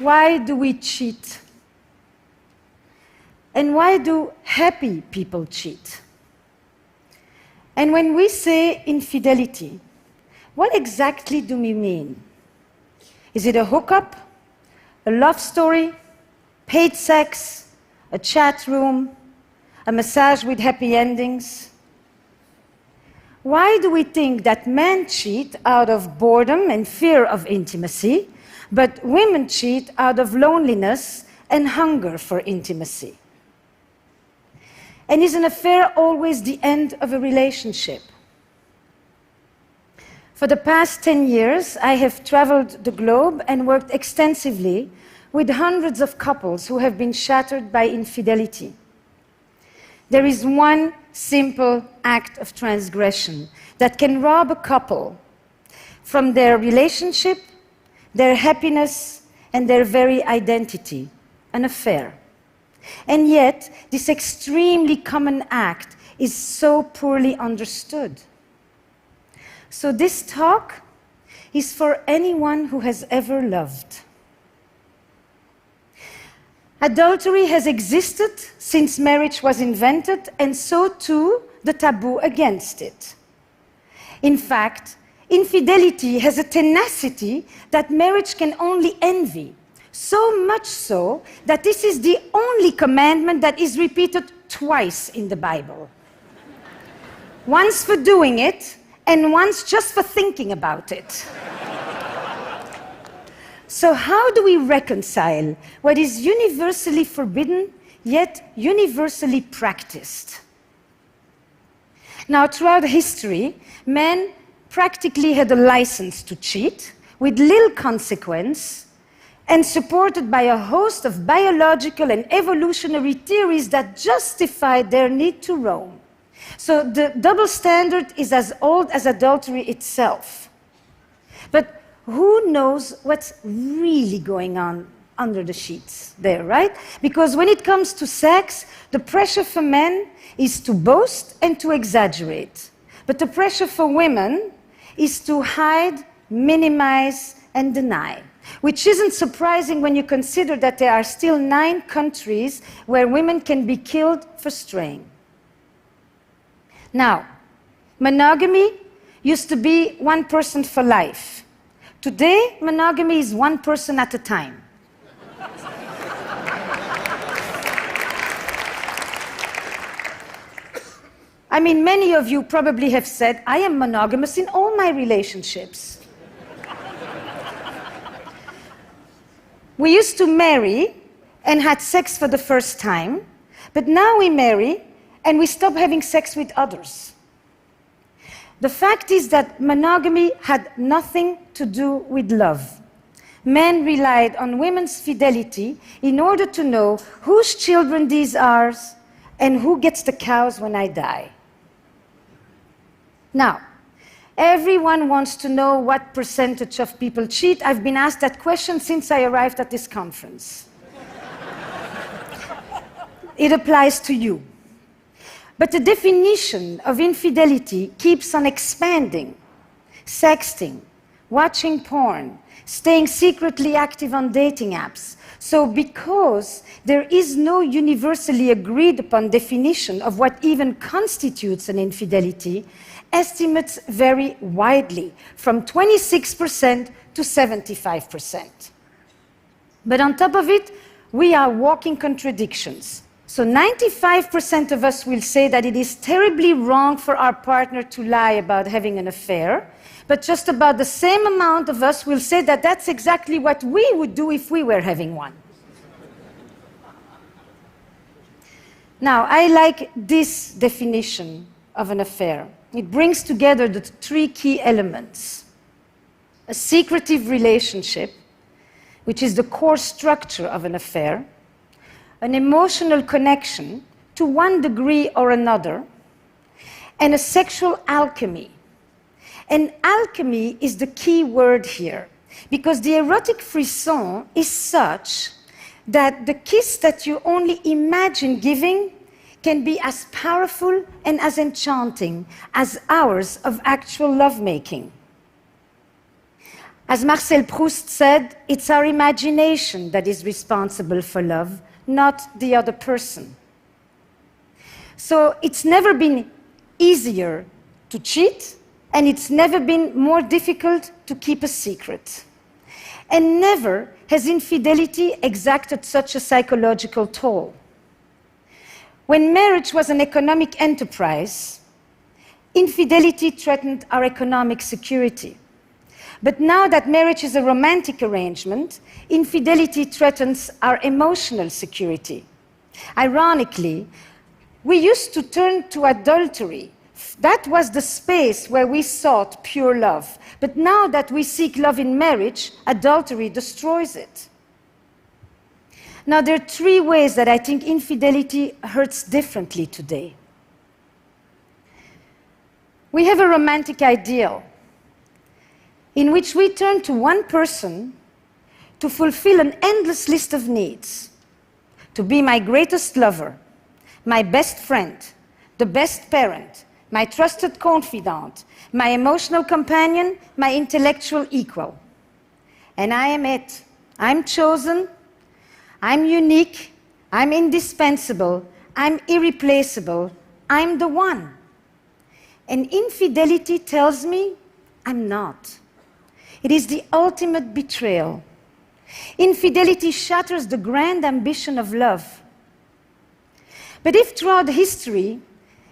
Why do we cheat? And why do happy people cheat? And when we say infidelity, what exactly do we mean? Is it a hookup, a love story, paid sex, a chat room, a massage with happy endings? Why do we think that men cheat out of boredom and fear of intimacy, but women cheat out of loneliness and hunger for intimacy? And is an affair always the end of a relationship? For the past 10 years, I have traveled the globe and worked extensively with hundreds of couples who have been shattered by infidelity. There is one simple act of transgression that can rob a couple from their relationship, their happiness, and their very identity: an affair. And yet, this extremely common act is so poorly understood. So this talk is for anyone who has ever loved. Adultery has existed since marriage was invented, and so too the taboo against it. In fact, infidelity has a tenacity that marriage can only envy. So much so that this is the only commandment that is repeated twice in the Bible. Once for doing it, and once just for thinking about it. So how do we reconcile what is universally forbidden, yet universally practiced? Now, throughout history, men practically had a license to cheat with little consequence, and supported by a host of biological and evolutionary theories that justified their need to roam. So the double standard is as old as adultery itself. But who knows what's really going on under the sheets there, right? Because when it comes to sex, the pressure for men is to boast and to exaggerate. But the pressure for women is to hide, minimize, and deny. Which isn't surprising when you consider that there are still 9 countries where women can be killed for straying. Now, monogamy used to be one person for life. Today, monogamy is one person at a time. I mean, many of you probably have said, I am monogamous in all my relationships. We used to marry and had sex for the first time, but now we marry and we stop having sex with others. The fact is that monogamy had nothing to do with love. Men relied on women's fidelity in order to know whose children these are and who gets the cows when I die. Now, everyone wants to know what percentage of people cheat. I've been asked that question since I arrived at this conference. It applies to you. But the definition of infidelity keeps on expanding. Sexting, watching porn, staying secretly active on dating apps. So because there is no universally agreed upon definition of what even constitutes an infidelity, estimates vary widely, from 26% to 75%. But on top of it, we are walking contradictions. So 95% of us will say that it is terribly wrong for our partner to lie about having an affair, but just about the same amount of us will say that that's exactly what we would do if we were having one. Now, I like this definition of an affair. It brings together the 3 key elements. A secretive relationship, which is the core structure of an affair, an emotional connection to one degree or another, and a sexual alchemy. And alchemy is the key word here, because the erotic frisson is such that the kiss that you only imagine giving can be as powerful and as enchanting as hours of actual lovemaking. As Marcel Proust said, it's our imagination that is responsible for love, not the other person. So it's never been easier to cheat, and it's never been more difficult to keep a secret. And never has infidelity exacted such a psychological toll. When marriage was an economic enterprise, infidelity threatened our economic security. But now that marriage is a romantic arrangement, infidelity threatens our emotional security. Ironically, we used to turn to adultery. That was the space where we sought pure love. But now that we seek love in marriage, adultery destroys it. Now, there are three ways that I think infidelity hurts differently today. We have a romantic ideal in which we turn to one person to fulfill an endless list of needs, to be my greatest lover, my best friend, the best parent, my trusted confidant, my emotional companion, my intellectual equal. And I am it. I'm chosen, I'm unique, I'm indispensable, I'm irreplaceable, I'm the one. And infidelity tells me I'm not. It is the ultimate betrayal. Infidelity shatters the grand ambition of love. But if throughout history,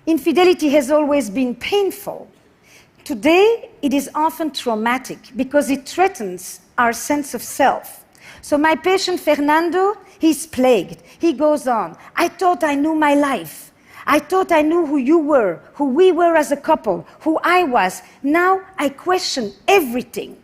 infidelity has always been painful, today it is often traumatic because it threatens our sense of self. So my patient Fernando, he's plagued. He goes on, I thought I knew my life. I thought I knew who you were, who we were as a couple, who I was. Now I question everything.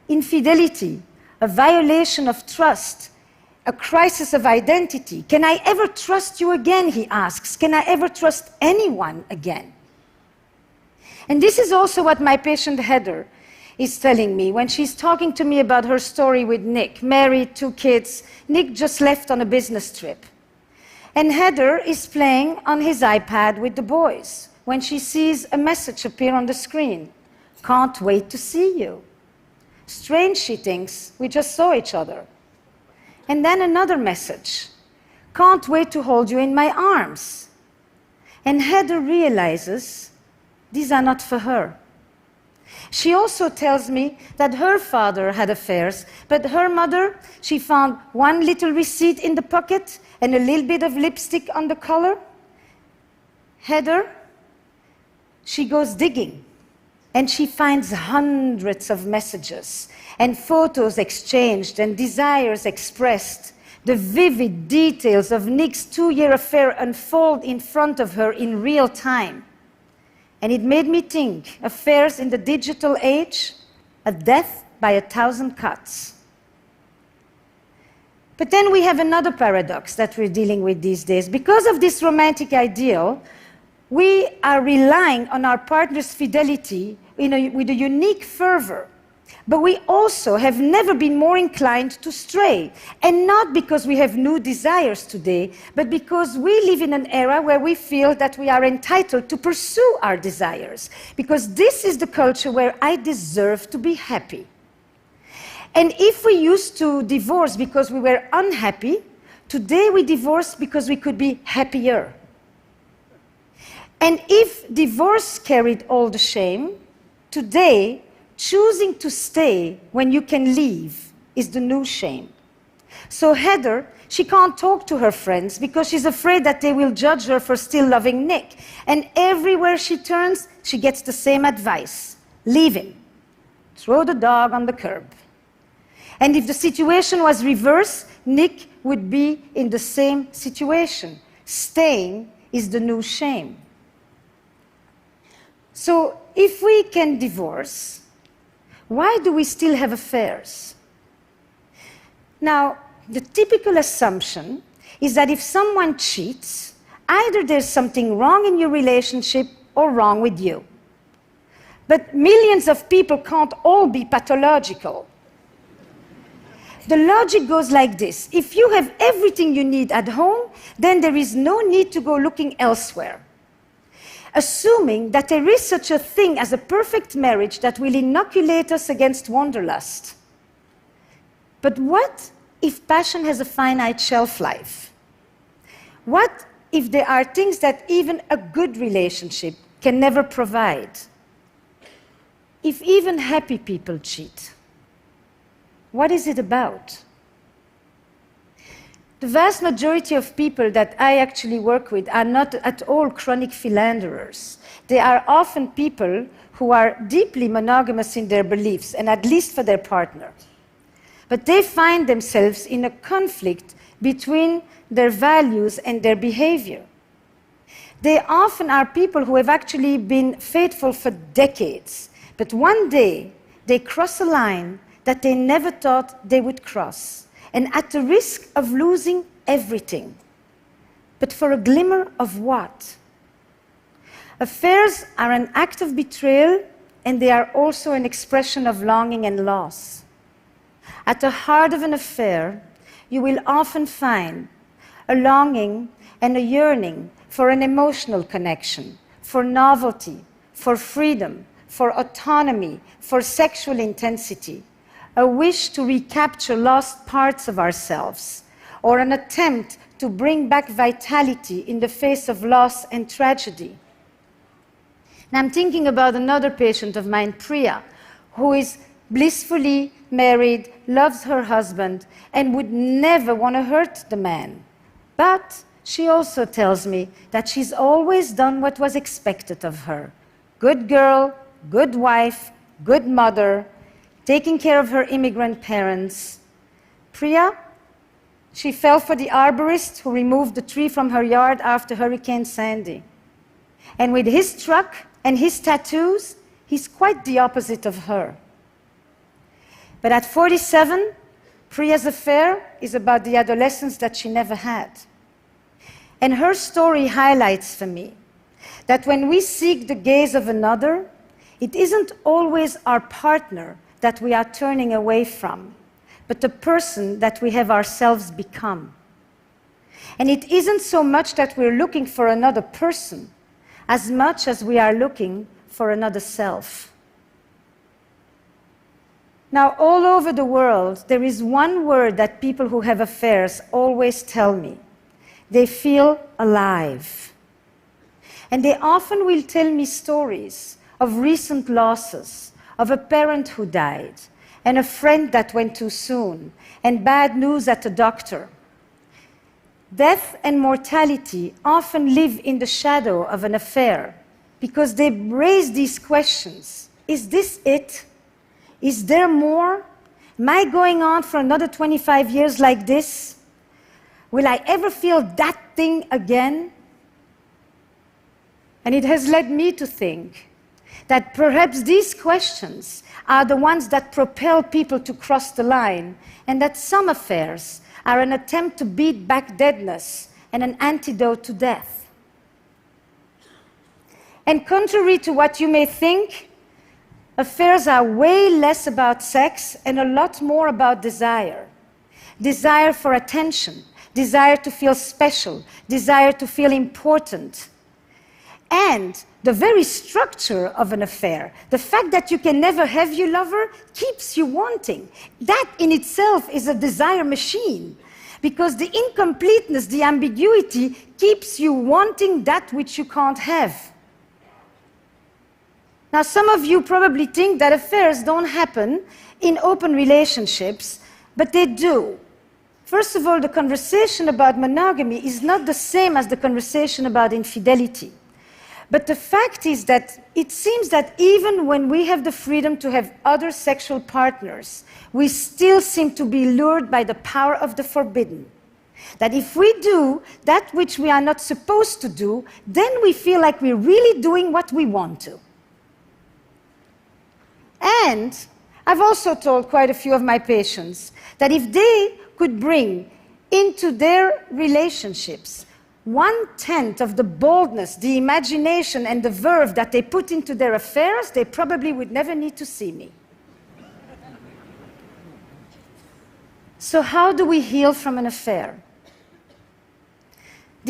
Infidelity, a violation of trust, a crisis of identity. Can I ever trust you again, he asks. Can I ever trust anyone again? And this is also what my patient Heather is telling me when she's talking to me about her story with Nick, married, 2 kids. Nick just left on a business trip. And Heather is playing on his iPad with the boys when she sees a message appear on the screen. Can't wait to see you. Strange, she thinks, we just saw each other. And then another message. Can't wait to hold you in my arms. And Heather realizes these are not for her. She also tells me that her father had affairs, but her mother, she found one little receipt in the pocket and a little bit of lipstick on the collar. Heather, she goes digging, and she finds hundreds of messages and photos exchanged and desires expressed. The vivid details of Nick's 2-year affair unfold in front of her in real time. And it made me think, affairs in the digital age, a death by 1,000 cuts. But then we have another paradox that we're dealing with these days. Because of this romantic ideal, we are relying on our partner's fidelity with a unique fervor. But we also have never been more inclined to stray. And not because we have new desires today, but because we live in an era where we feel that we are entitled to pursue our desires. Because this is the culture where I deserve to be happy. And if we used to divorce because we were unhappy, today we divorce because we could be happier. And if divorce carried all the shame, today, choosing to stay when you can leave is the new shame. So Heather, she can't talk to her friends because she's afraid that they will judge her for still loving Nick. And everywhere she turns, she gets the same advice. Leave him. Throw the dog on the curb. And if the situation was reversed, Nick would be in the same situation. Staying is the new shame. So if we can divorce, why do we still have affairs? Now, the typical assumption is that if someone cheats, either there's something wrong in your relationship or wrong with you. But millions of people can't all be pathological. The logic goes like this. If you have everything you need at home, then there is no need to go looking elsewhere. assuming that there is such a thing as a perfect marriage that will inoculate us against wanderlust. But what if passion has a finite shelf life? What if there are things that even a good relationship can never provide? If even happy people cheat, what is it about? The vast majority of people that I actually work with are not at all chronic philanderers. They are often people who are deeply monogamous in their beliefs, and at least for their partner. But they find themselves in a conflict between their values and their behavior. They often are people who have actually been faithful for decades, but one day they cross a line that they never thought they would cross, and at the risk of losing everything. But for a glimmer of what? Affairs are an act of betrayal, and they are also an expression of longing and loss. At the heart of an affair, you will often find a longing and a yearning for an emotional connection, for novelty, for freedom, for autonomy, for sexual intensity, a wish to recapture lost parts of ourselves, or an attempt to bring back vitality in the face of loss and tragedy. Now I'm thinking about another patient of mine, Priya, who is blissfully married, loves her husband, and would never want to hurt the man. But she also tells me that she's always done what was expected of her. Good girl, good wife, good mother, taking care of her immigrant parents. Priya, she fell for the arborist who removed the tree from her yard after Hurricane Sandy. And with his truck and his tattoos, he's quite the opposite of her. But at 47, Priya's affair is about the adolescence that she never had. And her story highlights for me that when we seek the gaze of another, it isn't always our partner that we are turning away from, but the person that we have ourselves become. And it isn't so much that we're looking for another person, as much as we are looking for another self. Now, all over the world, there is one word that people who have affairs always tell me. They feel alive. And they often will tell me stories of recent losses, of a parent who died, and a friend that went too soon, and bad news at the doctor. Death and mortality often live in the shadow of an affair because they raise these questions. Is this it? Is there more? Am I going on for another 25 years like this? Will I ever feel that thing again? And it has led me to think that perhaps these questions are the ones that propel people to cross the line, and that some affairs are an attempt to beat back deadness and an antidote to death. And contrary to what you may think, affairs are way less about sex and a lot more about desire. Desire for attention, desire to feel special, desire to feel important. And the very structure of an affair, the fact that you can never have your lover, keeps you wanting. That in itself is a desire machine, because the incompleteness, the ambiguity, keeps you wanting that which you can't have. Now, some of you probably think that affairs don't happen in open relationships, but they do. First of all, the conversation about monogamy is not the same as the conversation about infidelity. But the fact is that it seems that even when we have the freedom to have other sexual partners, we still seem to be lured by the power of the forbidden. That if we do that which we are not supposed to do, then we feel like we're really doing what we want to. And I've also told quite a few of my patients that if they could bring into their relationships 1/10 of the boldness, the imagination, and the verve that they put into their affairs, they probably would never need to see me. So how do we heal from an affair?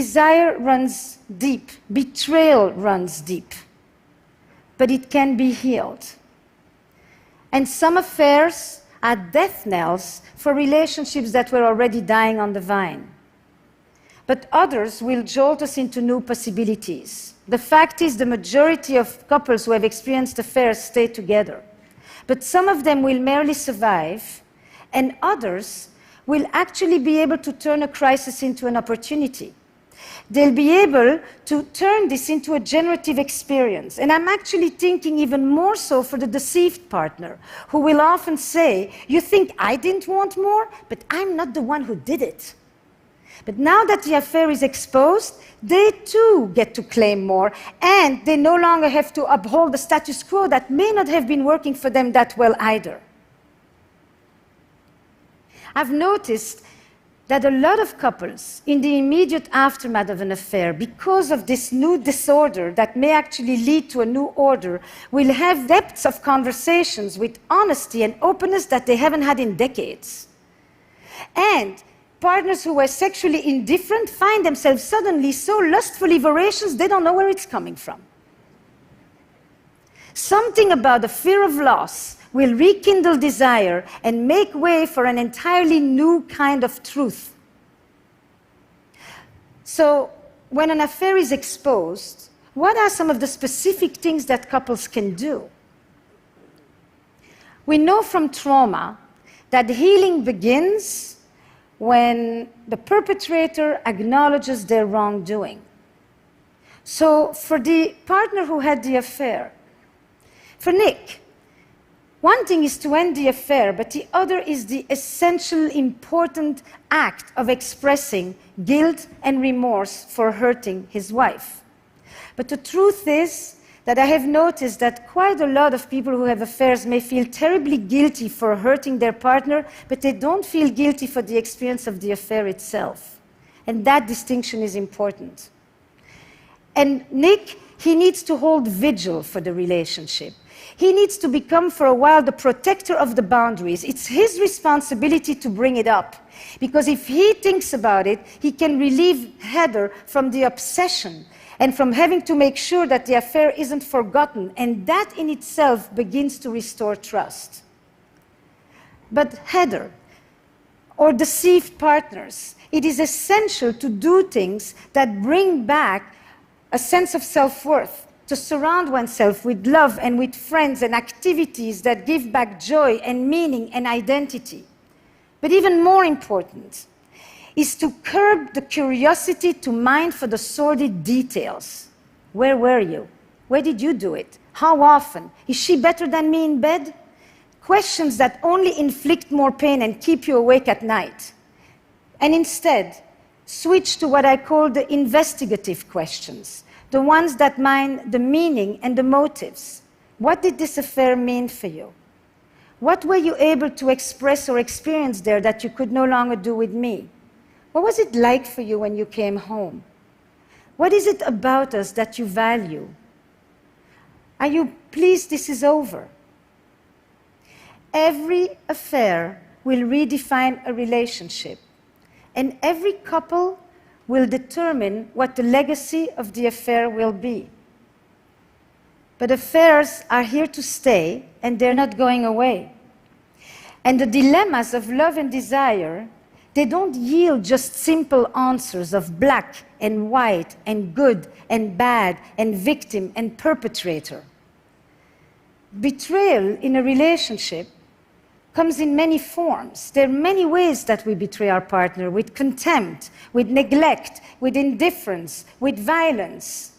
desire runs deep, betrayal runs deep, but it can be healed. And some affairs are death knells for relationships that were already dying on the vine. But others will jolt us into new possibilities. The fact is, the majority of couples who have experienced affairs stay together. But some of them will merely survive, and others will actually be able to turn a crisis into an opportunity. They'll be able to turn this into a generative experience. And I'm actually thinking even more so for the deceived partner, who will often say, "You think I didn't want more? But I'm not the one who did it." But now that the affair is exposed, they too get to claim more, and they no longer have to uphold the status quo that may not have been working for them that well either. I've noticed that a lot of couples, in the immediate aftermath of an affair, because of this new disorder that may actually lead to a new order, will have depths of conversations with honesty and openness that they haven't had in decades. And partners who were sexually indifferent find themselves suddenly so lustfully voracious they don't know where it's coming from. Something about the fear of loss will rekindle desire and make way for an entirely new kind of truth. So, when an affair is exposed, what are some of the specific things that couples can do? We know from trauma that healing begins when the perpetrator acknowledges their wrongdoing. So, for the partner who had the affair, for Nick, one thing is to end the affair, but the other is the essential, important act of expressing guilt and remorse for hurting his wife. But the truth is that I have noticed that quite a lot of people who have affairs may feel terribly guilty for hurting their partner, but they don't feel guilty for the experience of the affair itself. And that distinction is important. And Nick, he needs to hold vigil for the relationship. He needs to become, for a while, the protector of the boundaries. It's his responsibility to bring it up. Because if he thinks about it, he can relieve Heather from the obsession and from having to make sure that the affair isn't forgotten. And that in itself begins to restore trust. But Heather, or deceived partners, it is essential to do things that bring back a sense of self-worth, to surround oneself with love and with friends and activities that give back joy and meaning and identity. But even more important is to curb the curiosity to mine for the sordid details. Where were you? Where did you do it? How often? Is she better than me in bed? Questions that only inflict more pain and keep you awake at night. And instead, switch to what I call the investigative questions, the ones that mine the meaning and the motives. What did this affair mean for you? What were you able to express or experience there that you could no longer do with me? What was it like for you when you came home? What is it about us that you value? Are you pleased this is over? Every affair will redefine a relationship, and every couple will determine what the legacy of the affair will be. But affairs are here to stay, and they're not going away. And the dilemmas of love and desire, they don't yield just simple answers of black and white and good and bad and victim and perpetrator. Betrayal in a relationship comes in many forms. There are many ways that we betray our partner, with contempt, with neglect, with indifference, with violence.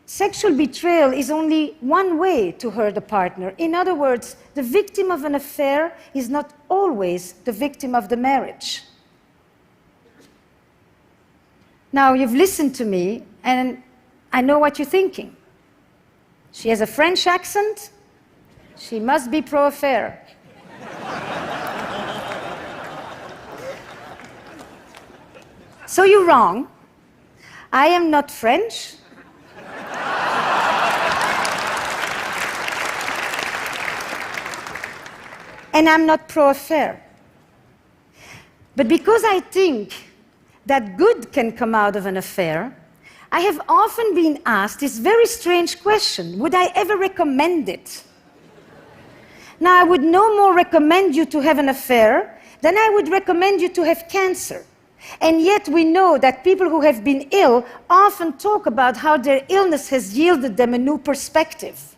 Sexual betrayal is only one way to hurt a partner. In other words, the victim of an affair is not always the victim of the marriage. Now, you've listened to me, and I know what you're thinking. She has a French accent. She must be pro-affair. So you're wrong. I am not French. And I'm not pro-affair. But because I think that good can come out of an affair, I have often been asked this very strange question: would I ever recommend it? Now, I would no more recommend you to have an affair than I would recommend you to have cancer. And yet we know that people who have been ill often talk about how their illness has yielded them a new perspective.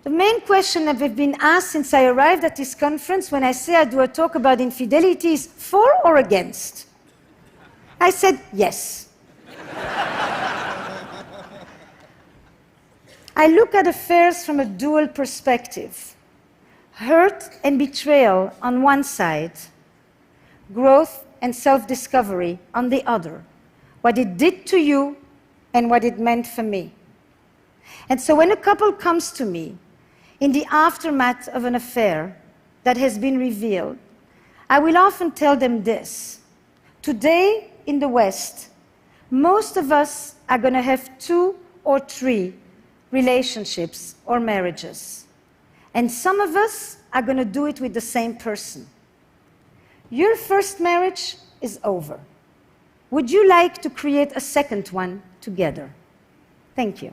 The main question that I've been asked since I arrived at this conference when I say I do a talk about infidelity is for or against? I said yes. I look at affairs from a dual perspective. Hurt and betrayal on one side, growth and self-discovery on the other. What it did to you and what it meant for me. And so when a couple comes to me in the aftermath of an affair that has been revealed, I will often tell them this: today in the West, most of us are going to have 2 or 3 relationships or marriages. And some of us are going to do it with the same person. Your first marriage is over. Would you like to create a second one together? Thank you.